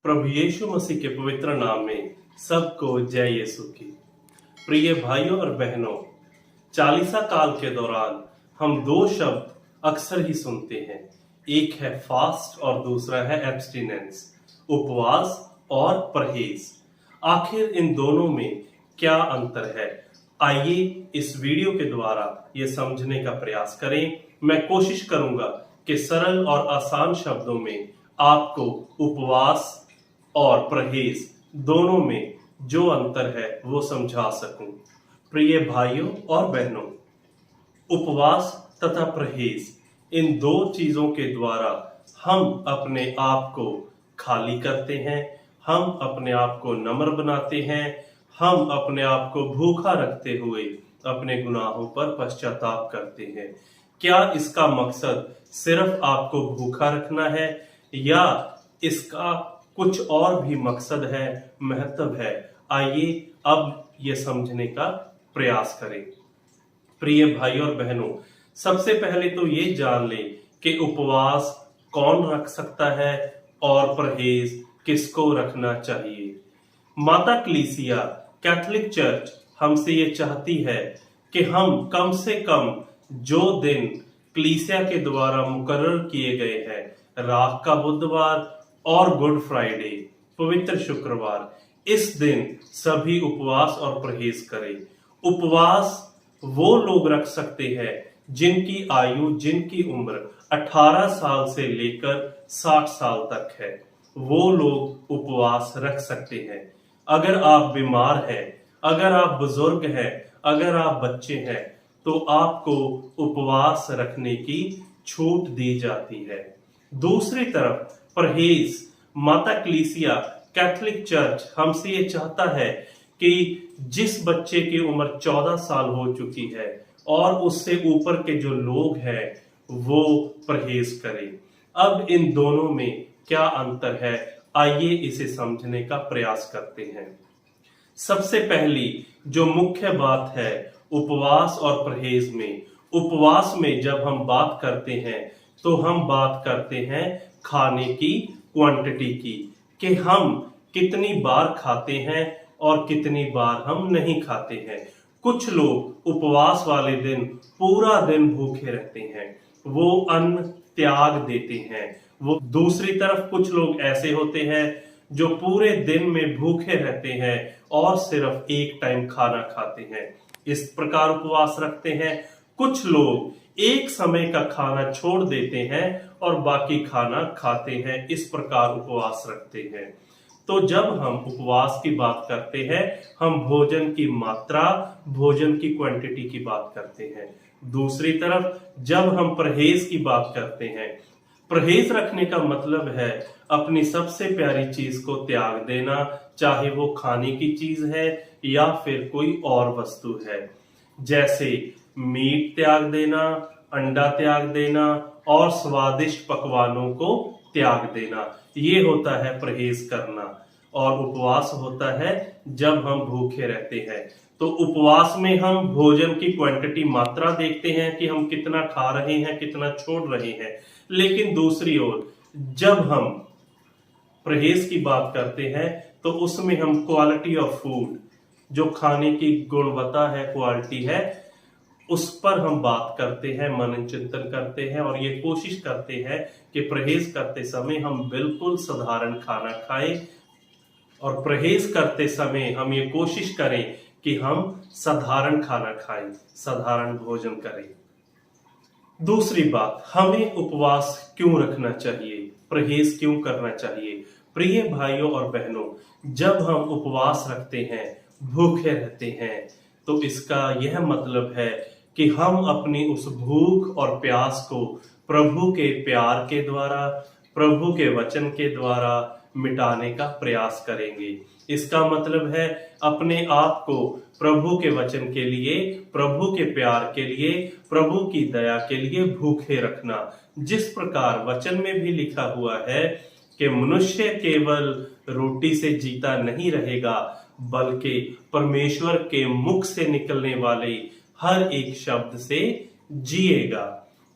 प्रभु यीशु मसीह के पवित्र नाम में सबको जय यीशु की। प्रिय भाइयों और बहनों, चालीसा काल के दौरान हम दो शब्द अक्सर ही सुनते हैं। एक है फास्ट और दूसरा है एब्स्टिनेंस, उपवास और परहेज। आखिर इन दोनों में क्या अंतर है? आइए इस वीडियो के द्वारा ये समझने का प्रयास करें। मैं कोशिश करूंगा कि सरल और आसान शब्दों में आपको उपवास और परहेज दोनों में जो अंतर है वो समझा सकूं। प्रिय भाइयों और बहनों, उपवास तथा परहेज, इन दो चीजों के द्वारा हम अपने आप को खाली करते हैं, हम अपने आप को नम्र बनाते हैं, हम अपने आप को भूखा रखते हुए अपने गुनाहों पर पश्चाताप करते हैं। क्या इसका मकसद सिर्फ आपको भूखा रखना है या इसका कुछ और भी मकसद है, महत्व है? आइए अब ये समझने का प्रयास करें। प्रिय भाई और बहनों, सबसे पहले तो ये जान लें कि उपवास कौन रख सकता है और परहेज किसको रखना चाहिए। माता कलीसिया कैथोलिक चर्च हमसे ये चाहती है कि हम कम से कम जो दिन कलीसिया के द्वारा मुकर्रर किए गए हैं, राख का बुधवार और गुड फ्राइडे, पवित्र शुक्रवार, इस दिन सभी उपवास और परहेज करें। उपवास वो लोग रख सकते हैं जिनकी आयु, जिनकी उम्र 18 साल से लेकर 60 साल तक है, वो लोग उपवास रख सकते हैं। अगर आप बीमार हैं, अगर आप बुजुर्ग हैं, अगर आप बच्चे हैं, तो आपको उपवास रखने की छूट दी जाती है। दूसरी तरफ परहेज, माता कलीसिया कैथोलिक चर्च हमसे ये चाहता है कि जिस बच्चे की उम्र 14 साल हो चुकी है और उससे ऊपर के जो लोग हैं वो परहेज करें। अब इन दोनों में क्या अंतर है, आइए इसे समझने का प्रयास करते हैं। सबसे पहली जो मुख्य बात है उपवास और परहेज में, उपवास में जब हम बात करते हैं तो हम बात करते हैं खाने की क्वांटिटी की, कि हम कितनी बार खाते हैं और कितनी बार हम नहीं खाते हैं। कुछ लोग उपवास वाले दिन पूरा दिन भूखे रहते हैं, वो अन्न त्याग देते हैं। वो दूसरी तरफ कुछ लोग ऐसे होते हैं जो पूरे दिन में भूखे रहते हैं और सिर्फ एक टाइम खाना खाते हैं, इस प्रकार उपवास रखते हैं। कुछ लोग एक समय का खाना छोड़ देते हैं और बाकी खाना खाते हैं, इस प्रकार उपवास रखते हैं। तो जब हम उपवास की बात करते हैं, हम भोजन की मात्रा, भोजन की क्वांटिटी की बात करते हैं। दूसरी तरफ जब हम परहेज की बात करते हैं, परहेज रखने का मतलब है अपनी सबसे प्यारी चीज को त्याग देना, चाहे वो खाने की चीज है या फिर कोई और वस्तु है। जैसे मीट त्याग देना, अंडा त्याग देना और स्वादिष्ट पकवानों को त्याग देना, ये होता है परहेज करना। और उपवास होता है जब हम भूखे रहते हैं। तो उपवास में हम भोजन की क्वांटिटी, मात्रा देखते हैं कि हम कितना खा रहे हैं, कितना छोड़ रहे हैं। लेकिन दूसरी ओर जब हम परहेज की बात करते हैं तो उसमें हम क्वालिटी ऑफ फूड, जो खाने की गुणवत्ता है, क्वालिटी है, उस पर हम बात करते हैं, मनन चिंतन करते हैं और ये कोशिश करते हैं कि परहेज करते समय हम बिल्कुल साधारण खाना खाएं और परहेज करते समय हम ये कोशिश करें कि हम साधारण खाना खाएं, साधारण भोजन करें। दूसरी बात, हमें उपवास क्यों रखना चाहिए, परहेज क्यों करना चाहिए? प्रिय भाइयों और बहनों, जब हम उपवास रखते हैं, भूखे रहते हैं, तो इसका यह मतलब है कि हम अपनी उस भूख और प्यास को प्रभु के प्यार के द्वारा, प्रभु के वचन के द्वारा मिटाने का प्रयास करेंगे। इसका मतलब है अपने आप को प्रभु के वचन के लिए, प्रभु के प्यार के लिए, प्रभु की दया के लिए भूखे रखना। जिस प्रकार वचन में भी लिखा हुआ है कि मनुष्य केवल रोटी से जीता नहीं रहेगा, बल्कि परमेश्वर के मुख से निकलने वाले हर एक शब्द से जिएगा।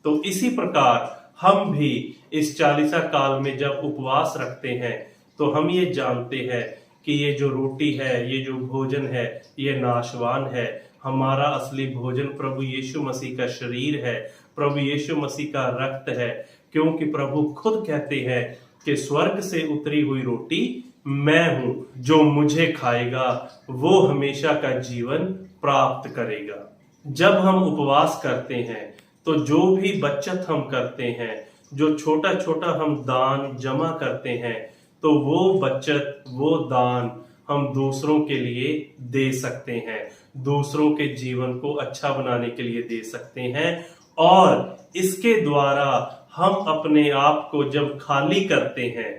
तो इसी प्रकार हम भी इस चालीसा काल में जब उपवास रखते हैं तो हम ये जानते हैं कि ये जो रोटी है, ये जो भोजन है, ये नाशवान है। हमारा असली भोजन प्रभु यीशु मसीह का शरीर है, प्रभु यीशु मसीह का रक्त है, क्योंकि प्रभु खुद कहते हैं कि स्वर्ग से उतरी हुई रोटी मैं हूं, जो मुझे खाएगा वो हमेशा का जीवन प्राप्त करेगा। जब हम उपवास करते हैं तो जो भी बचत हम करते हैं, जो छोटा छोटा हम दान जमा करते हैं, तो वो बचत, वो दान हम दूसरों के लिए दे सकते हैं, दूसरों के जीवन को अच्छा बनाने के लिए दे सकते हैं। और इसके द्वारा हम अपने आप को जब खाली करते हैं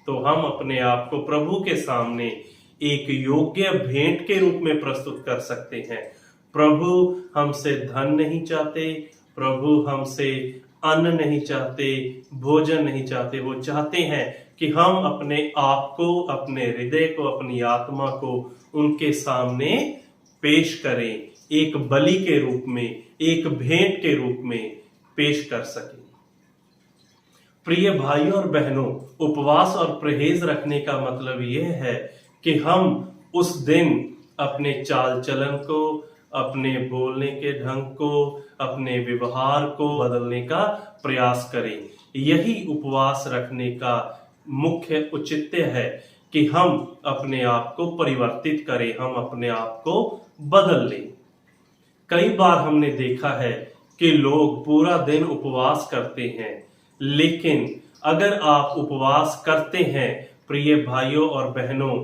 तो हम अपने आप को प्रभु के सामने एक योग्य भेंट के रूप में प्रस्तुत कर सकते हैं। प्रभु हमसे धन नहीं चाहते, प्रभु हमसे अन्न नहीं चाहते, भोजन नहीं चाहते। वो चाहते हैं कि हम अपने आप को, अपने हृदय को, अपनी आत्मा को उनके सामने पेश करें, एक बलि के रूप में, एक भेंट के रूप में पेश कर सकें। प्रिय भाइयों और बहनों, उपवास और परहेज रखने का मतलब यह है कि हम उस दिन अपने चाल चलन को, अपने बोलने के ढंग को, अपने व्यवहार को बदलने का प्रयास करें। यही उपवास रखने का मुख्य औचित्य है कि हम अपने आप को परिवर्तित करें, हम अपने आप को बदल लें। कई बार हमने देखा है कि लोग पूरा दिन उपवास करते हैं, लेकिन अगर आप उपवास करते हैं प्रिय भाइयों और बहनों,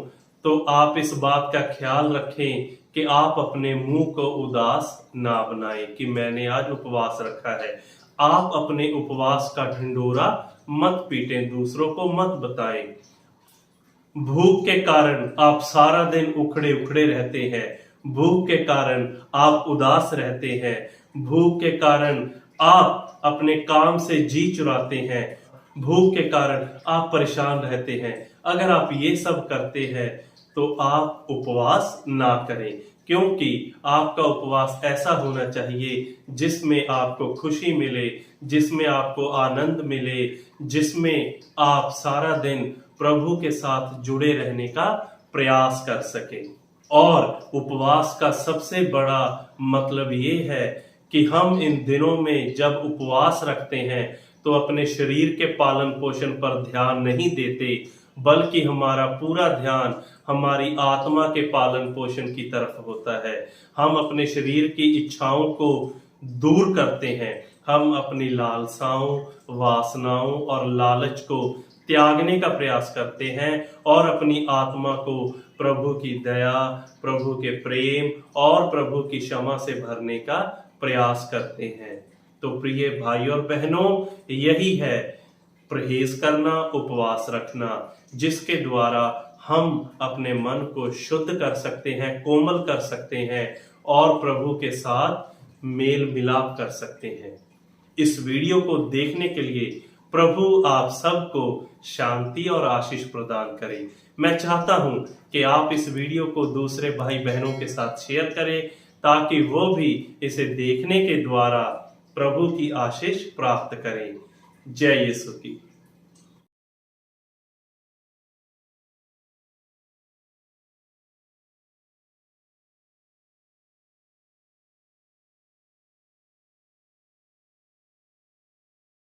तो आप इस बात का ख्याल रखें कि आप अपने मुंह को उदास ना बनाएं कि मैंने आज उपवास रखा है। आप अपने उपवास का ढिंढोरा मत पीटें, दूसरों को मत बताएं। भूख के कारण आप सारा दिन उखड़े उखड़े रहते हैं, भूख के कारण आप उदास रहते हैं, भूख के कारण आप अपने काम से जी चुराते हैं, भूख के कारण आप परेशान रहते हैं। अगर आप ये सब करते हैं तो आप उपवास ना करें, क्योंकि आपका उपवास ऐसा होना चाहिए जिसमें आपको खुशी मिले, जिसमें आपको आनंद मिले, जिसमें आप सारा दिन प्रभु के साथ जुड़े रहने का प्रयास कर सकें। और उपवास का सबसे बड़ा मतलब ये है कि हम इन दिनों में जब उपवास रखते हैं तो अपने शरीर के पालन पोषण पर ध्यान नहीं देते, बल्कि हमारा पूरा ध्यान हमारी आत्मा के पालन पोषण की तरफ होता है। हम अपने शरीर की इच्छाओं को दूर करते हैं, हम अपनी लालसाओं, वासनाओं और लालच को त्यागने का प्रयास करते हैं और अपनी आत्मा को प्रभु की दया, प्रभु के प्रेम और प्रभु की क्षमा से भरने का प्रयास करते हैं। तो प्रिय भाइयों और बहनों, यही है परहेज करना, उपवास रखना, जिसके द्वारा हम अपने मन को शुद्ध कर सकते हैं, कोमल कर सकते हैं और प्रभु के साथ मेल मिलाप कर सकते हैं। इस वीडियो को देखने के लिए प्रभु आप सबको शांति और आशीष प्रदान करें। मैं चाहता हूं कि आप इस वीडियो को दूसरे भाई बहनों के साथ शेयर करें, ताकि वो भी इसे देखने के द्वारा प्रभु की आशीष प्राप्त करें। जय यीशु की।